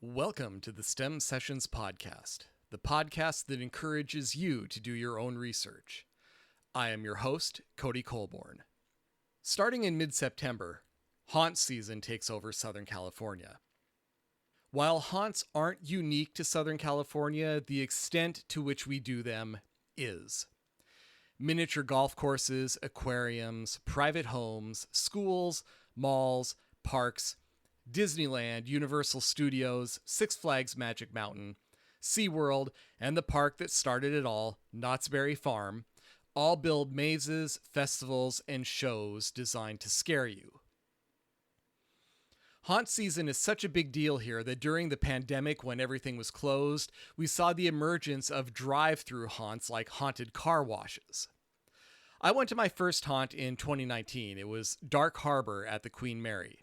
Welcome to the STEM Sessions Podcast, the podcast that encourages you to do your own research. I am your host, Cody Colborn. Starting in mid-September, haunt season takes over Southern California. While haunts aren't unique to Southern California, the extent to which we do them is. Miniature golf courses, aquariums, private homes, schools, malls, parks, Disneyland, Universal Studios, Six Flags Magic Mountain, SeaWorld, and the park that started it all, Knott's Berry Farm, all build mazes, festivals, and shows designed to scare you. Haunt season is such a big deal here that during the pandemic, when everything was closed, we saw the emergence of drive-through haunts like haunted car washes. I went to my first haunt in 2019. It was Dark Harbor at the Queen Mary.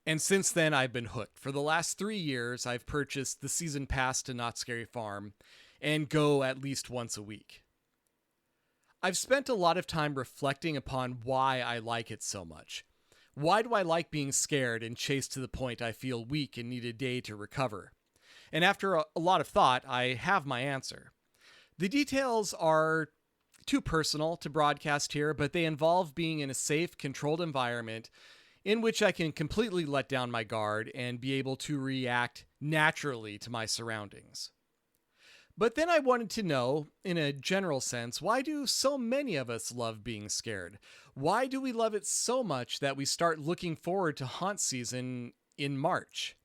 And since then, I've been hooked. For the last 3 years, I've purchased the season pass to Knott's Berry Farm and go at least once a week. I've spent a lot of time reflecting upon why I like it so much. Why do I like being scared and chased to the point I feel weak and need a day to recover? And after a lot of thought, I have my answer. The details are too personal to broadcast here, but they involve being in a safe, controlled environment in which I can completely let down my guard and be able to react naturally to my surroundings. But then I wanted to know, in a general sense, why do so many of us love being scared? Why do we love it so much that we start looking forward to haunt season in March?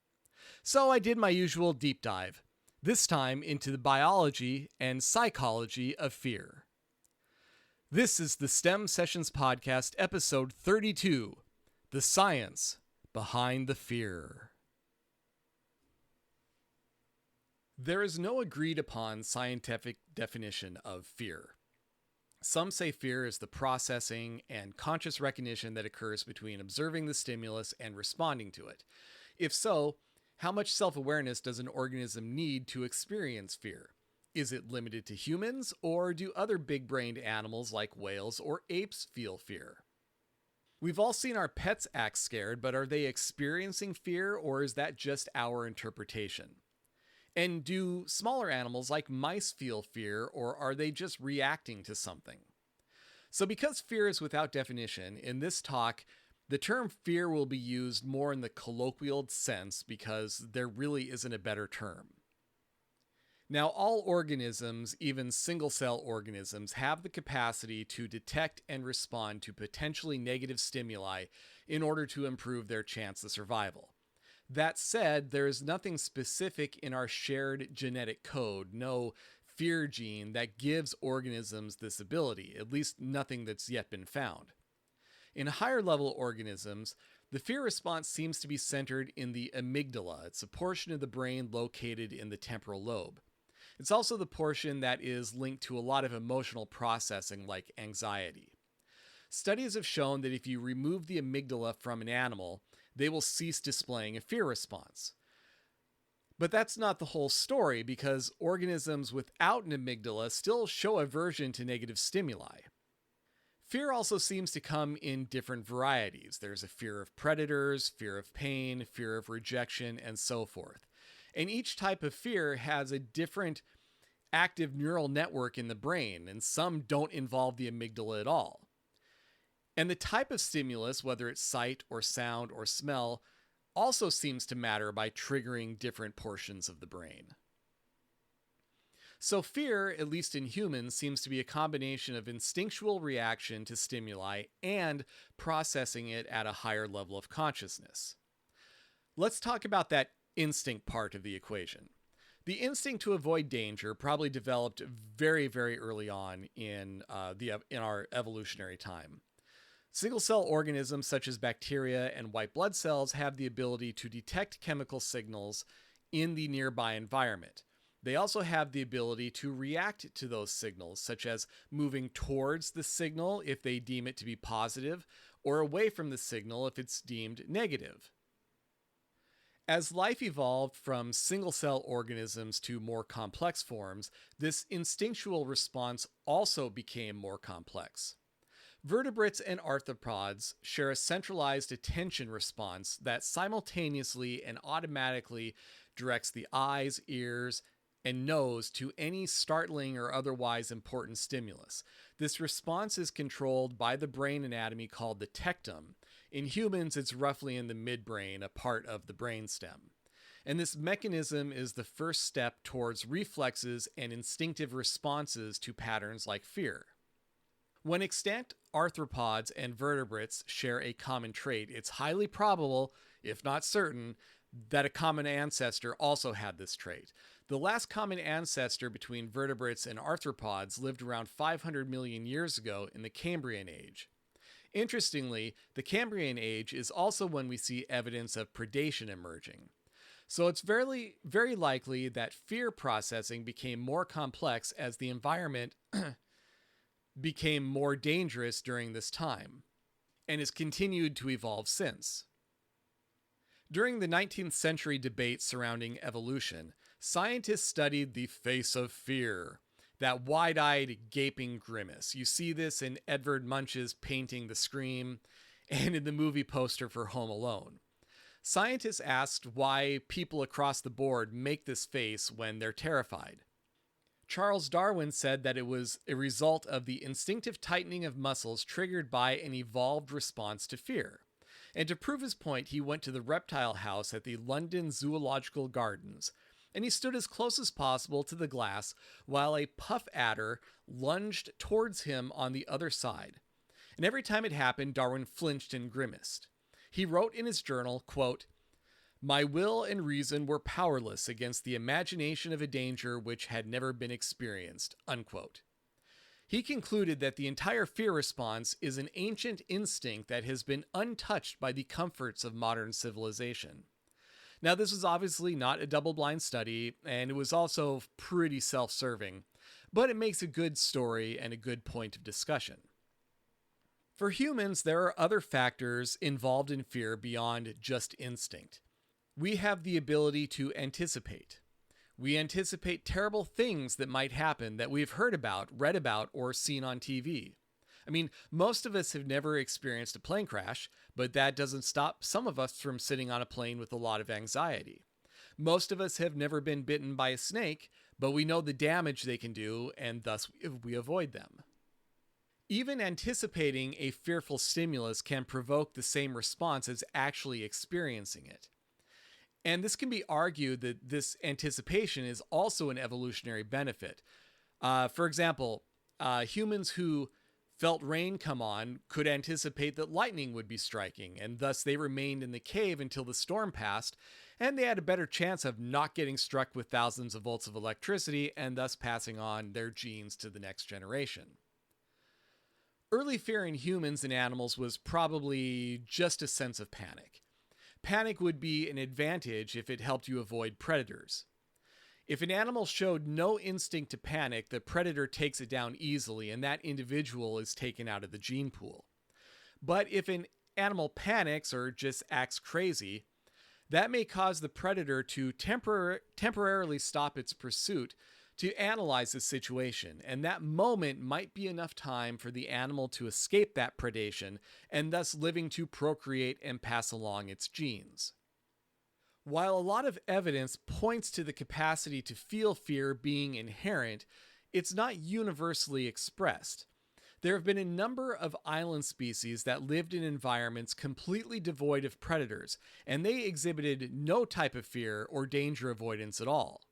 So I did my usual deep dive, this time into the biology and psychology of fear. This is the STEM Sessions Podcast, episode 32. The science behind the fear. There is no agreed upon scientific definition of fear. Some say fear is the processing and conscious recognition that occurs between observing the stimulus and responding to it. If so, how much self-awareness does an organism need to experience fear? Is it limited to humans, or do other big-brained animals like whales or apes feel fear? We've all seen our pets act scared, but are they experiencing fear, or is that just our interpretation? And do smaller animals like mice feel fear, or are they just reacting to something? So because fear is without definition, in this talk, the term fear will be used more in the colloquial sense because there really isn't a better term. Now, all organisms, even single-cell organisms, have the capacity to detect and respond to potentially negative stimuli in order to improve their chance of survival. That said, there is nothing specific in our shared genetic code, no fear gene, that gives organisms this ability, at least nothing that's yet been found. In higher-level organisms, the fear response seems to be centered in the amygdala. It's a portion of the brain located in the temporal lobe. It's also the portion that is linked to a lot of emotional processing like anxiety. Studies have shown that if you remove the amygdala from an animal, they will cease displaying a fear response. But that's not the whole story, because organisms without an amygdala still show aversion to negative stimuli. Fear also seems to come in different varieties. There's a fear of predators, fear of pain, fear of rejection, and so forth. And each type of fear has a different active neural network in the brain, and some don't involve the amygdala at all. And the type of stimulus, whether it's sight or sound or smell, also seems to matter by triggering different portions of the brain. So fear, at least in humans, seems to be a combination of instinctual reaction to stimuli and processing it at a higher level of consciousness. Let's talk about that instinct part of the equation. The instinct to avoid danger probably developed very, very early on in our evolutionary time. Single-cell organisms such as bacteria and white blood cells have the ability to detect chemical signals in the nearby environment. They also have the ability to react to those signals, such as moving towards the signal if they deem it to be positive, or away from the signal if it's deemed negative. As life evolved from single-cell organisms to more complex forms, this instinctual response also became more complex. Vertebrates and arthropods share a centralized attention response that simultaneously and automatically directs the eyes, ears, and nose to any startling or otherwise important stimulus. This response is controlled by the brain anatomy called the tectum. In humans, it's roughly in the midbrain, a part of the brainstem. And this mechanism is the first step towards reflexes and instinctive responses to patterns like fear. When extant arthropods and vertebrates share a common trait, it's highly probable, if not certain, that a common ancestor also had this trait. The last common ancestor between vertebrates and arthropods lived around 500 million years ago in the Cambrian Age. Interestingly, the Cambrian Age is also when we see evidence of predation emerging. So it's very, very likely that fear processing became more complex as the environment became more dangerous during this time, and has continued to evolve since. During the 19th century debate surrounding evolution, scientists studied the face of fear, that wide-eyed, gaping grimace. You see this in Edvard Munch's painting The Scream and in the movie poster for Home Alone. Scientists asked why people across the board make this face when they're terrified. Charles Darwin said that it was a result of the instinctive tightening of muscles triggered by an evolved response to fear. And to prove his point, he went to the reptile house at the London Zoological Gardens, and he stood as close as possible to the glass while a puff adder lunged towards him on the other side. And every time it happened, Darwin flinched and grimaced. He wrote in his journal, quote, "My will and reason were powerless against the imagination of a danger which had never been experienced," unquote. He concluded that the entire fear response is an ancient instinct that has been untouched by the comforts of modern civilization. Now, this was obviously not a double-blind study, and it was also pretty self-serving, but it makes a good story and a good point of discussion. For humans, there are other factors involved in fear beyond just instinct. We have the ability to anticipate. We anticipate terrible things that might happen that we've heard about, read about, or seen on TV. I mean, most of us have never experienced a plane crash, but that doesn't stop some of us from sitting on a plane with a lot of anxiety. Most of us have never been bitten by a snake, but we know the damage they can do, and thus we avoid them. Even anticipating a fearful stimulus can provoke the same response as actually experiencing it. And this can be argued that this anticipation is also an evolutionary benefit. For example, humans who felt rain come on could anticipate that lightning would be striking, and thus they remained in the cave until the storm passed, and they had a better chance of not getting struck with thousands of volts of electricity and thus passing on their genes to the next generation. Early fear in humans and animals was probably just a sense of panic. Panic would be an advantage if it helped you avoid predators. If an animal showed no instinct to panic, the predator takes it down easily, and that individual is taken out of the gene pool. But if an animal panics or just acts crazy, that may cause the predator to temporarily stop its pursuit to analyze the situation, and that moment might be enough time for the animal to escape that predation and thus living to procreate and pass along its genes. While a lot of evidence points to the capacity to feel fear being inherent, it's not universally expressed. There have been a number of island species that lived in environments completely devoid of predators, and they exhibited no type of fear or danger avoidance at all.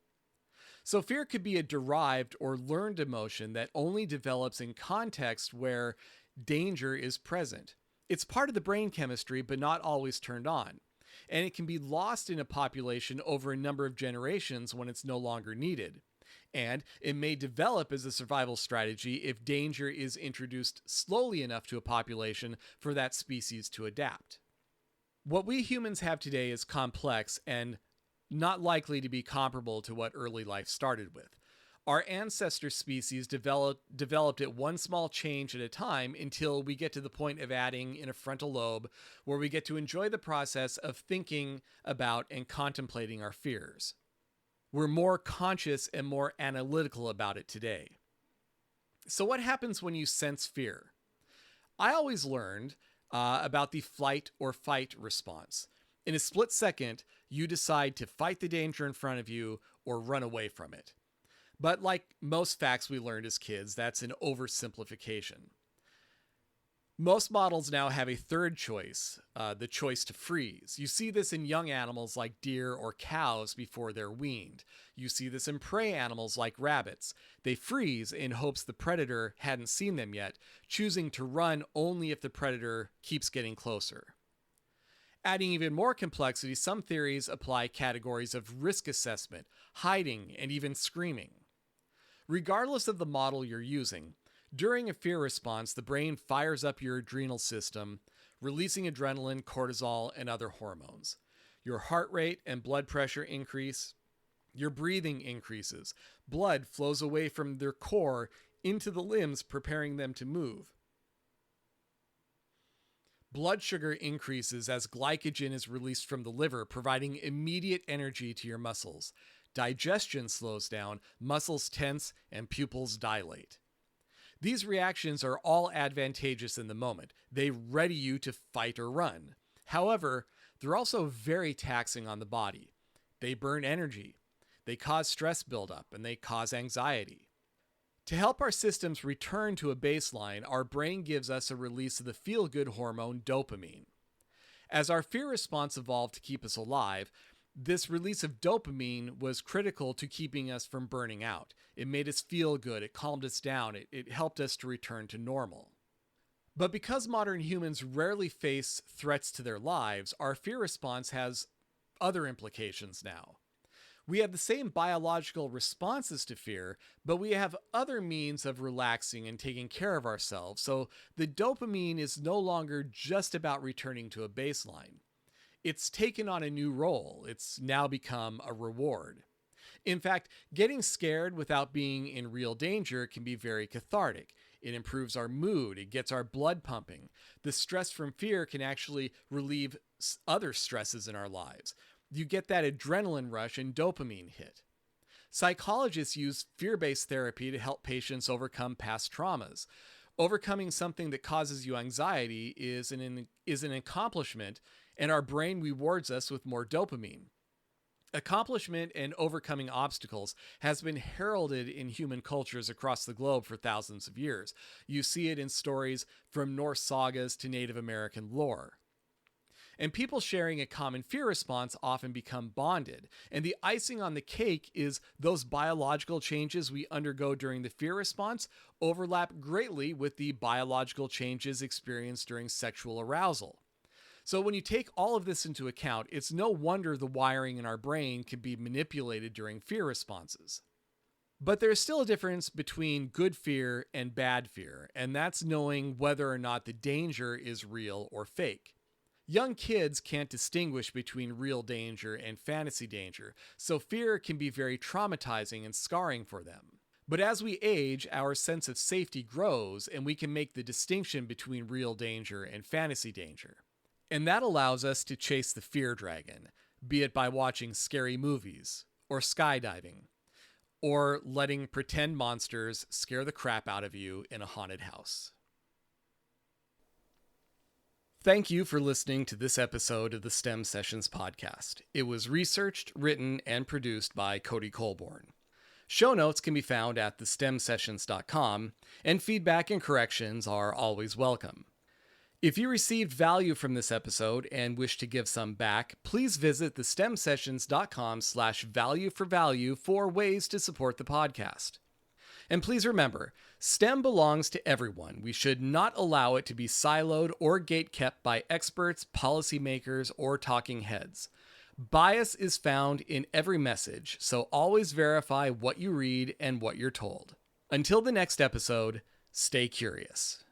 So fear could be a derived or learned emotion that only develops in context where danger is present. It's part of the brain chemistry, but not always turned on. And it can be lost in a population over a number of generations when it's no longer needed. And it may develop as a survival strategy if danger is introduced slowly enough to a population for that species to adapt. What we humans have today is complex and not likely to be comparable to what early life started with. Our ancestor species developed at one small change at a time until we get to the point of adding in a frontal lobe where we get to enjoy the process of thinking about and contemplating our fears. We're more conscious and more analytical about it today. So what happens when you sense fear? I always learned about the flight or fight response. In a split second, you decide to fight the danger in front of you or run away from it. But like most facts we learned as kids, that's an oversimplification. Most models now have a third choice, the choice to freeze. You see this in young animals like deer or cows before they're weaned. You see this in prey animals like rabbits. They freeze in hopes the predator hadn't seen them yet, choosing to run only if the predator keeps getting closer. Adding even more complexity, some theories apply categories of risk assessment, hiding, and even screaming. Regardless of the model you're using, during a fear response, the brain fires up your adrenal system, releasing adrenaline, cortisol, and other hormones. Your heart rate and blood pressure increase. Your breathing increases. Blood flows away from their core into the limbs, preparing them to move. Blood sugar increases as glycogen is released from the liver, providing immediate energy to your muscles. Digestion slows down, muscles tense, and pupils dilate. These reactions are all advantageous in the moment. They ready you to fight or run. However, they're also very taxing on the body. They burn energy. They cause stress buildup, and they cause anxiety. To help our systems return to a baseline, our brain gives us a release of the feel-good hormone dopamine. As our fear response evolved to keep us alive, this release of dopamine was critical to keeping us from burning out. It made us feel good, it calmed us down, it helped us to return to normal. But because modern humans rarely face threats to their lives, our fear response has other implications now. We have the same biological responses to fear, but we have other means of relaxing and taking care of ourselves, so the dopamine is no longer just about returning to a baseline. It's taken on a new role. It's now become a reward. In fact, getting scared without being in real danger can be very cathartic. It improves our mood. It gets our blood pumping. The stress from fear can actually relieve other stresses in our lives. You get that adrenaline rush and dopamine hit. Psychologists use fear-based therapy to help patients overcome past traumas. Overcoming something that causes you anxiety is an accomplishment, and our brain rewards us with more dopamine. Accomplishment and overcoming obstacles has been heralded in human cultures across the globe for thousands of years. You see it in stories from Norse sagas to Native American lore. And people sharing a common fear response often become bonded. And the icing on the cake is those biological changes we undergo during the fear response overlap greatly with the biological changes experienced during sexual arousal. So when you take all of this into account, it's no wonder the wiring in our brain can be manipulated during fear responses. But there's still a difference between good fear and bad fear, and that's knowing whether or not the danger is real or fake. Young kids can't distinguish between real danger and fantasy danger, so fear can be very traumatizing and scarring for them. But as we age, our sense of safety grows, and we can make the distinction between real danger and fantasy danger. And that allows us to chase the fear dragon, be it by watching scary movies, or skydiving, or letting pretend monsters scare the crap out of you in a haunted house. Thank you for listening to this episode of the STEM Sessions podcast. It was researched, written, and produced by Cody Colborn. Show notes can be found at thestemsessions.com, and feedback and corrections are always welcome. If you received value from this episode and wish to give some back, please visit thestemsessions.com/value for value for ways to support the podcast. And please remember, STEM belongs to everyone. We should not allow it to be siloed or gatekept by experts, policymakers, or talking heads. Bias is found in every message, so always verify what you read and what you're told. Until the next episode, stay curious.